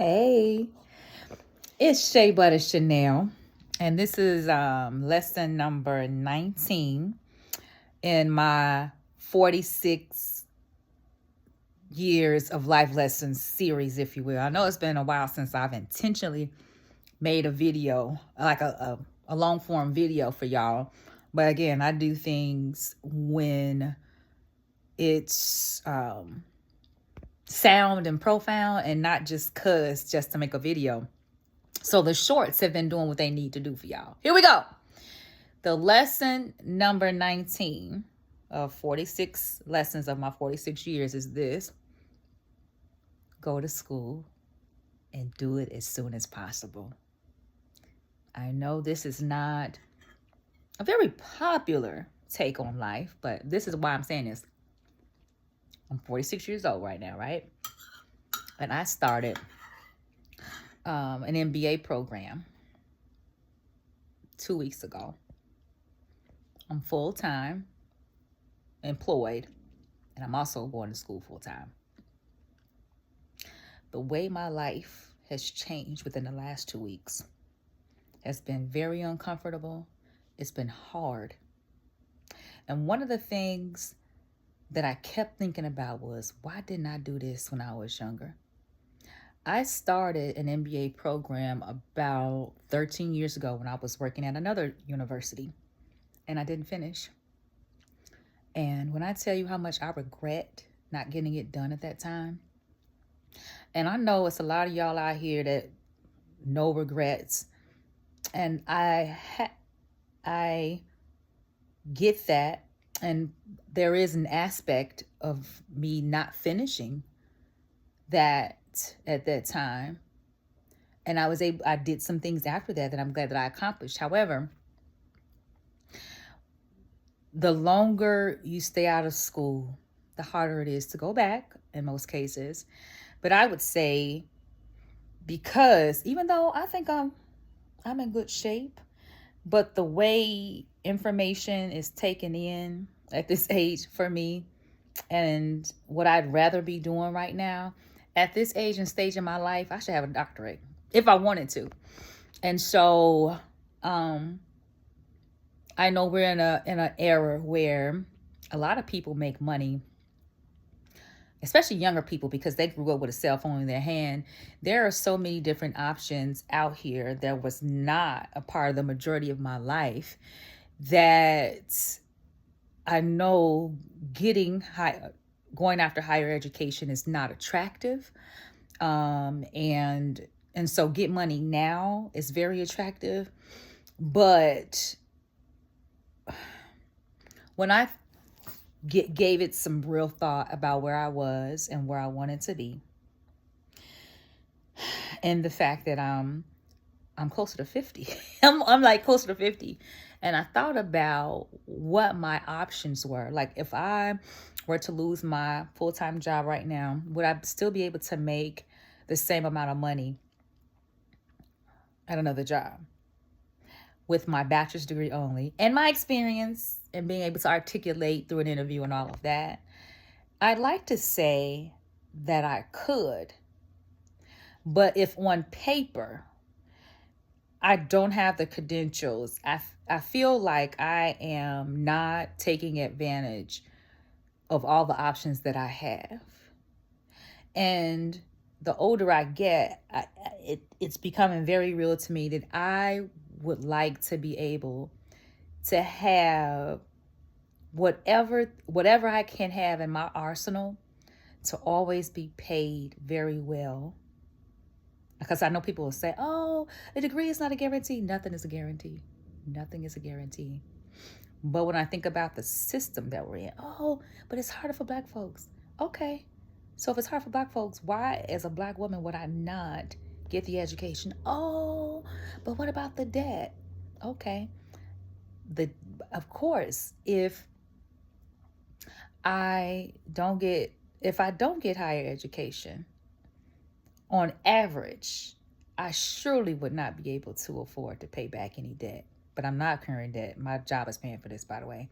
Hey, it's Shea Butter Chanel, and this is lesson number 19 in my 46 years of life lessons series, if you will. I know it's been a while since I've intentionally made a video, like a long form video for y'all. But again, I do things when it's sound and profound and not just just to make a video. So the shorts have been doing what they need to do for y'all. Here we go. The lesson number 19 of 46 lessons of my 46 years is this: go to school and do it as soon as possible. I know this is not a very popular take on life, but this is why I'm saying this. I'm 46 years old right now, right? And I started an MBA program 2 weeks ago. I'm full-time employed, and I'm also going to school full-time. The way my life has changed within the last 2 weeks has been very uncomfortable. It's been hard. And one of the things that I kept thinking about was, why didn't I do this when I was younger? I started an MBA program about 13 years ago when I was working at another university, and I didn't finish. And when I tell you how much I regret not getting it done at that time, and I know it's a lot of y'all out here that no regrets, and I get that, and there is an aspect of me not finishing that at that time, and I did some things after that I'm glad that I accomplished. However, the longer you stay out of school, the harder it is to go back in most cases. But I would say, because even though I think I'm in good shape, but the way information is taken in at this age for me, and what I'd rather be doing right now at this age and stage in my life, I should have a doctorate if I wanted to. And so I know we're in an era where a lot of people make money, especially younger people, because they grew up with a cell phone in their hand. There are so many different options out here that was not a part of the majority of my life, that I know going after higher education is not attractive. And so Get Money Now is very attractive. But when I gave it some real thought about where I was and where I wanted to be, and the fact that I'm closer to 50, I'm like closer to 50, and I thought about what my options were. Like, if I were to lose my full-time job right now, would I still be able to make the same amount of money at another job with my bachelor's degree only and my experience and being able to articulate through an interview and all of that? I'd like to say that I could, but if on paper I don't have the credentials, I feel like I am not taking advantage of all the options that I have. And the older I get, it's becoming very real to me that I would like to be able to have whatever I can have in my arsenal to always be paid very well. Because I know people will say, oh, a degree is not a guarantee. Nothing is a guarantee. Nothing is a guarantee. But when I think about the system that we're in, oh, but it's harder for Black folks. Okay. So if it's hard for Black folks, why, as a Black woman, would I not get the education? Oh, but what about the debt? Okay. Of course, if I don't get higher education, on average, I surely would not be able to afford to pay back any debt. But I'm not incurring debt. My job is paying for this, by the way.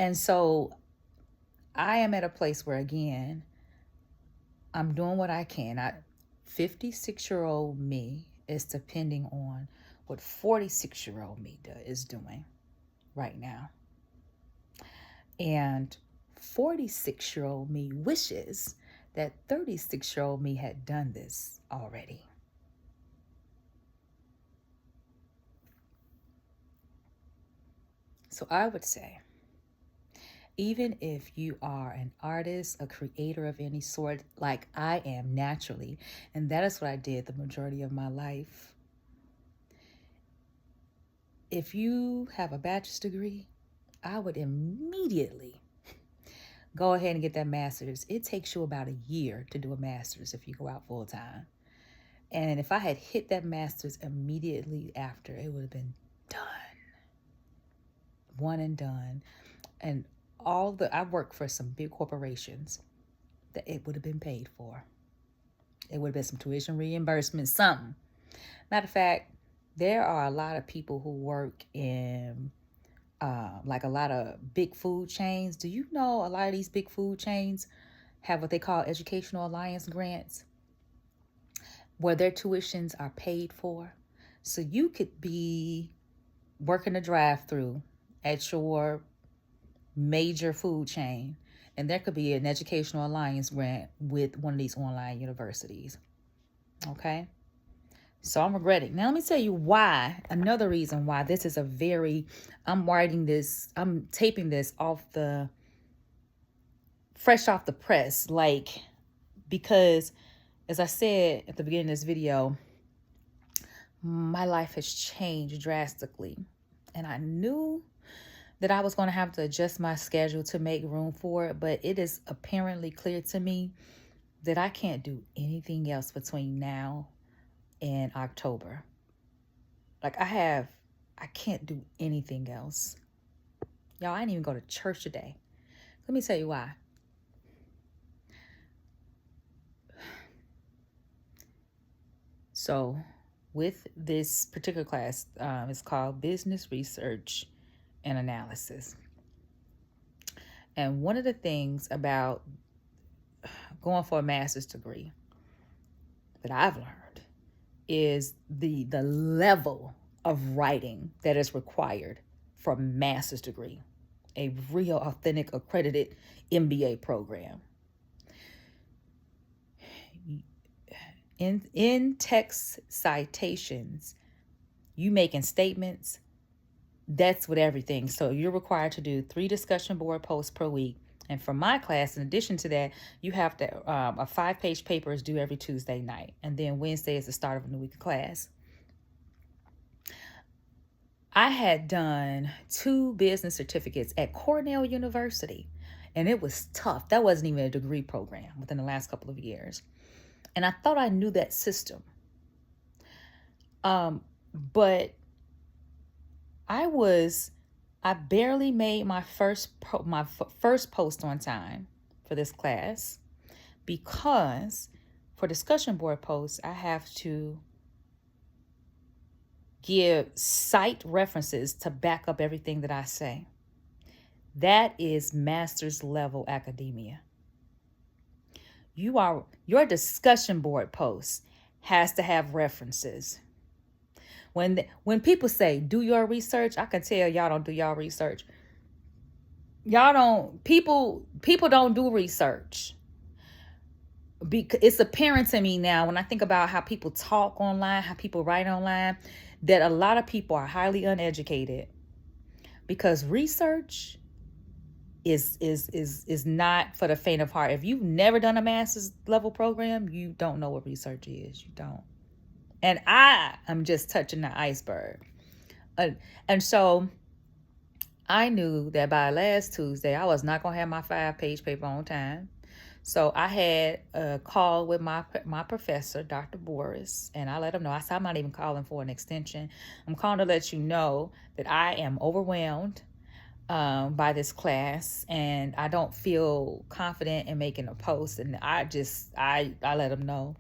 And so I am at a place where, again, I'm doing what I can. 56-year-old me is depending on what 46-year-old me is doing right now. And 46-year-old me wishes that 36-year-old me had done this already. So I would say, even if you are an artist, a creator of any sort, like I am naturally, and that is what I did the majority of my life. If you have a bachelor's degree, I would immediately go ahead and get that master's. It takes you about a year to do a master's if you go out full time. And if I had hit that master's immediately after, it would have been done. One and done. And I worked for some big corporations that it would have been paid for. It would have been some tuition reimbursement, something. Matter of fact, there are a lot of people who work in like a lot of big food chains. Do you know a lot of these big food chains have what they call Educational Alliance grants, where their tuitions are paid for? So you could be working a drive-through at your major food chain, and there could be an Educational Alliance grant with one of these online universities. Okay? So I'm regretting. Now let me tell you why. Another reason why this is I'm taping this fresh off the press, because as I said at the beginning of this video, my life has changed drastically. And I knew that I was going to have to adjust my schedule to make room for it, but it is apparently clear to me that I can't do anything else between now and October. I can't do anything else. Y'all, I didn't even go to church today. Let me tell you why. So with this particular class, it's called Business Research and Analysis. And one of the things about going for a master's degree that I've learned is the level of writing that is required for a master's degree, a real, authentic, accredited MBA program. In text citations, you making statements, that's with everything. So you're required to do 3 discussion board posts per week. And for my class, in addition to that, you have to, a 5-page paper is due every Tuesday night. And then Wednesday is the start of a new week of class. I had done 2 business certificates at Cornell University, and it was tough. That wasn't even a degree program within the last couple of years. And I thought I knew that system. But I barely made my first post on time for this class, because for discussion board posts, I have to give site references to back up everything that I say. That is master's level academia. Your discussion board post has to have references. When people say, do your research, I can tell y'all don't do y'all research. People don't do research. Because it's apparent to me now when I think about how people talk online, how people write online, that a lot of people are highly uneducated, because research is not for the faint of heart. If you've never done a master's level program, you don't know what research is. You don't. And I am just touching the iceberg. And so I knew that by last Tuesday, I was not going to have my 5-page paper on time. So I had a call with my professor, Dr. Boris, and I let him know. I said, I'm not even calling for an extension. I'm calling to let you know that I am overwhelmed by this class, and I don't feel confident in making a post. And I let him know.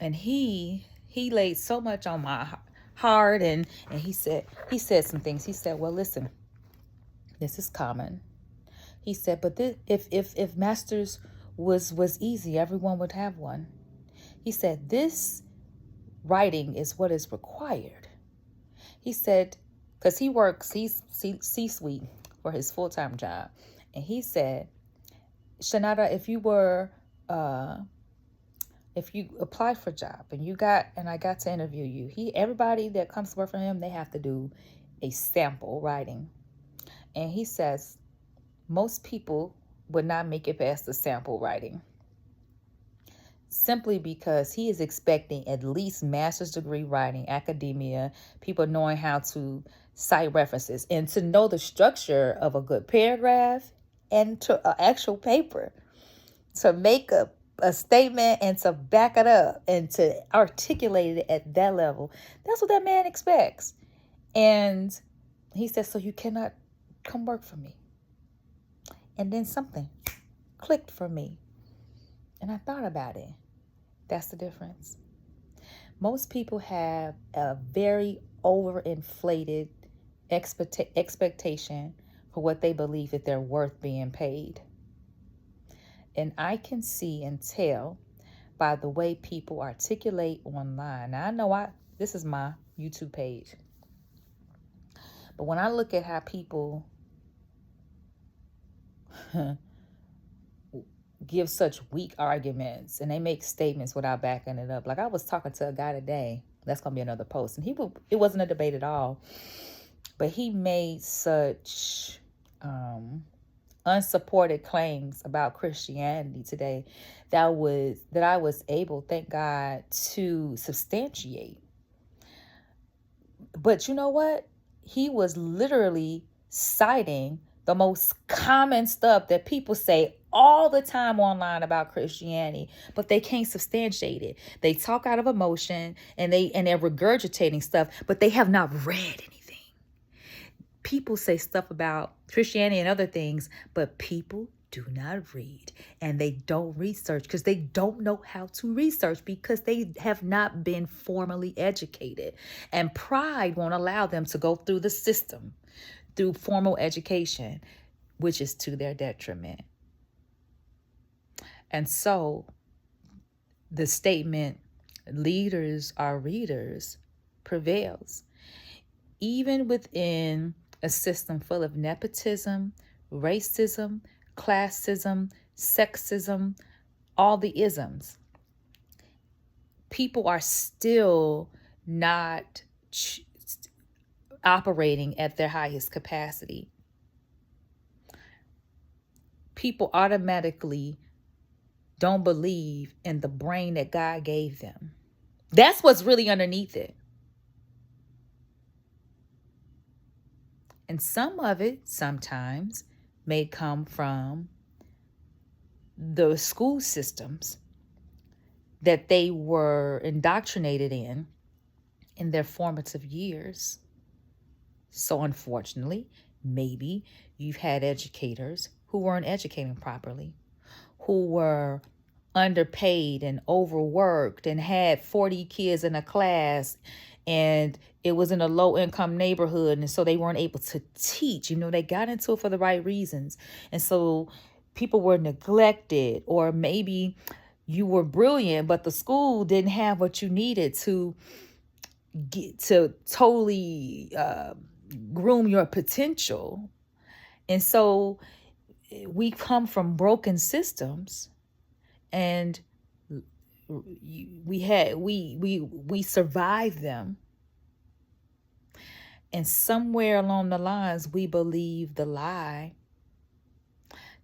And he laid so much on my heart, and he said some things. He said, well, listen, this is common. He said, but if masters was easy, everyone would have one. He said, this writing is what is required. He said, because he works C-suite for his full-time job. And he said, Shanada, if you applied for a job and I got to interview you, everybody that comes to work for him, they have to do a sample writing. And he says most people would not make it past the sample writing, simply because he is expecting at least master's degree writing, academia, people knowing how to cite references and to know the structure of a good paragraph and to an actual paper, to make a statement and to back it up and to articulate it at that level. That's what that man expects. And he said, so you cannot come work for me. And then something clicked for me. And I thought about it. That's the difference. Most people have a very overinflated expectation for what they believe that they're worth being paid. And I can see and tell by the way people articulate online. Now, I know this is my YouTube page. But when I look at how people give such weak arguments and they make statements without backing it up. Like, I was talking to a guy today, that's going to be another post, and it wasn't a debate at all, but he made such unsupported claims about Christianity today that I was able, thank God, to substantiate. But you know what? He was literally citing the most common stuff that people say all the time online about Christianity, but they can't substantiate it. They talk out of emotion and they're regurgitating stuff, but they have not read anything. People say stuff about Christianity and other things, but people do not read, and they don't research because they don't know how to research, because they have not been formally educated, and pride won't allow them to go through the system through formal education, which is to their detriment. And so the statement, leaders are readers, prevails. Even within a system full of nepotism, racism, classism, sexism, all the isms, people are still not operating at their highest capacity. People automatically don't believe in the brain that God gave them. That's what's really underneath it. And some of it sometimes may come from the school systems that they were indoctrinated in their formative years. So unfortunately, maybe you've had educators who weren't educating properly, who were underpaid and overworked and had 40 kids in a class, and it was in a low-income neighborhood, and so they weren't able to teach. They got into it for the right reasons. And so people were neglected, or maybe you were brilliant, but the school didn't have what you needed to get to totally groom your potential. And so we come from broken systems, and we survived them. And somewhere along the lines, we believe the lie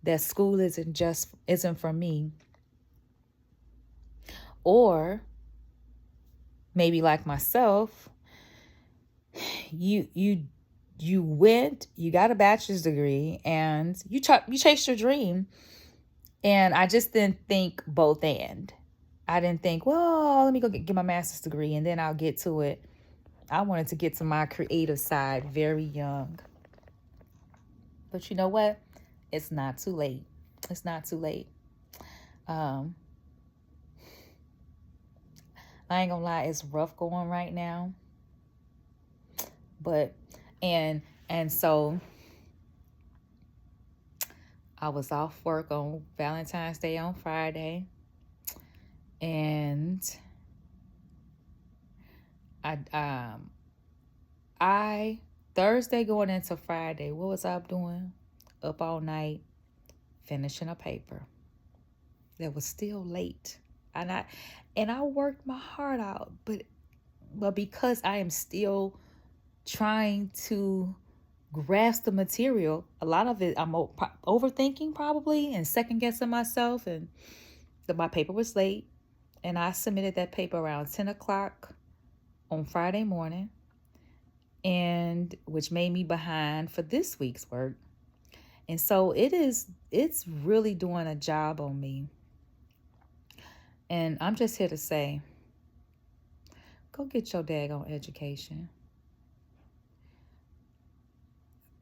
that school isn't for me. Or maybe like myself, you got a bachelor's degree and you chased your dream. And I just didn't think both and. I didn't think, well, let me go get my master's degree and then I'll get to it. I wanted to get to my creative side very young. But you know what? It's not too late. It's not too late. I ain't gonna lie, it's rough going right now. But, and so I was off work on Valentine's Day on Friday. And I Thursday going into Friday, what was I doing? Up all night finishing a paper that was still late. And I worked my heart out, but because I am still trying to grasp the material, a lot of it I'm overthinking probably and second guessing myself, and my paper was late, and I submitted that paper around 10 o'clock on Friday morning, and which made me behind for this week's work. And so it's really doing a job on me. And I'm just here to say, go get your daggone education.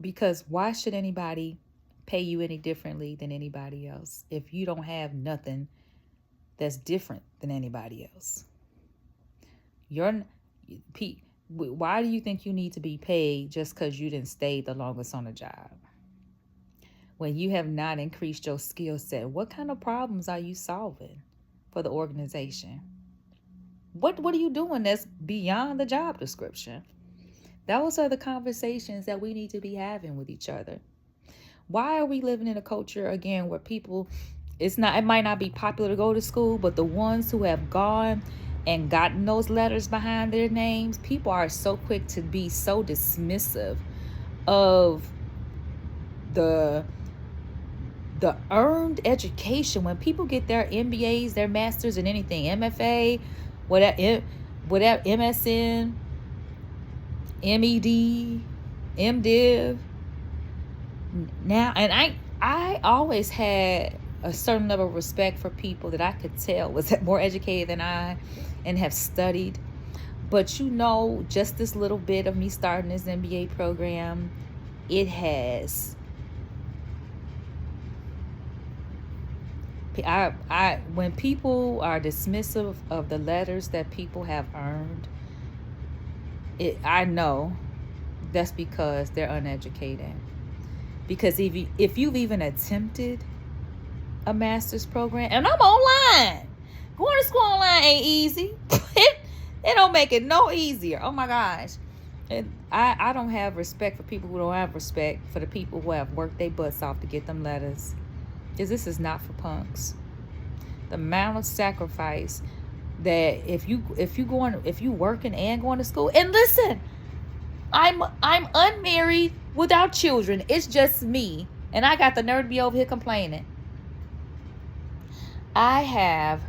Because why should anybody pay you any differently than anybody else if you don't have nothing that's different than anybody else? Why do you think you need to be paid just because you didn't stay the longest on a job? When you have not increased your skill set, what kind of problems are you solving for the organization? What are you doing that's beyond the job description? Those are the conversations that we need to be having with each other. Why are we living in a culture, again, where people, it might not be popular to go to school, but the ones who have gone and gotten those letters behind their names, people are so quick to be so dismissive of the earned education. When people get their MBAs, their masters in anything, MFA, whatever, MSN, MED, MDiv. Now, and I always had a certain level of respect for people that I could tell was more educated than I and have studied. But just this little bit of me starting this MBA program, it has, when people are dismissive of the letters that people have earned, I know that's because they're uneducated. Because if you've even attempted a master's program, and I'm online, going to school online ain't easy. It don't make it no easier. Oh my gosh. And I don't have respect for people who don't have respect for the people who have worked their butts off to get them letters. Because this is not for punks. The amount of sacrifice that if you working and going to school, and listen, I'm unmarried without children. It's just me, and I got the nerve to be over here complaining. I have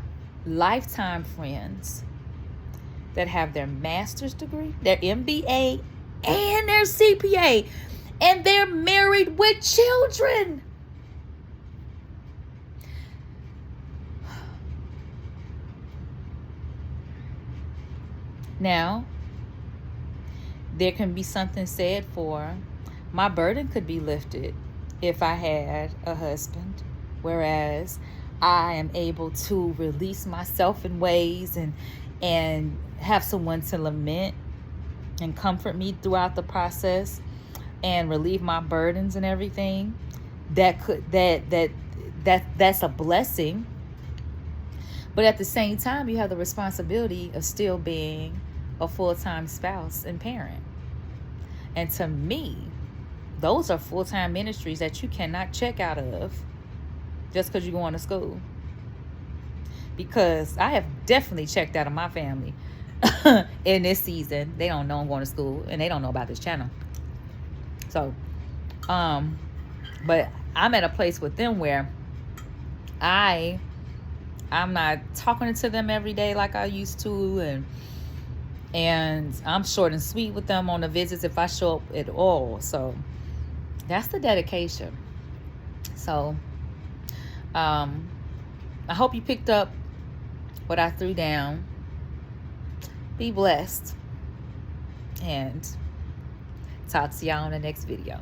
lifetime friends that have their master's degree, their MBA, and their CPA, and they're married with children. Now, there can be something said for my burden could be lifted if I had a husband, whereas I am able to release myself in ways and have someone to lament and comfort me throughout the process and relieve my burdens and everything. That's a blessing. But at the same time, you have the responsibility of still being a full-time spouse and parent. And to me, those are full-time ministries that you cannot check out of just because you're going to school. Because I have definitely checked out of my family in this season. They don't know I'm going to school, and they don't know about this channel. So, but I'm at a place with them where I'm not talking to them every day like I used to, and I'm short and sweet with them on the visits if I show up at all. So that's the dedication. So I hope you picked up what I threw down. Be blessed, and talk to y'all in the next video.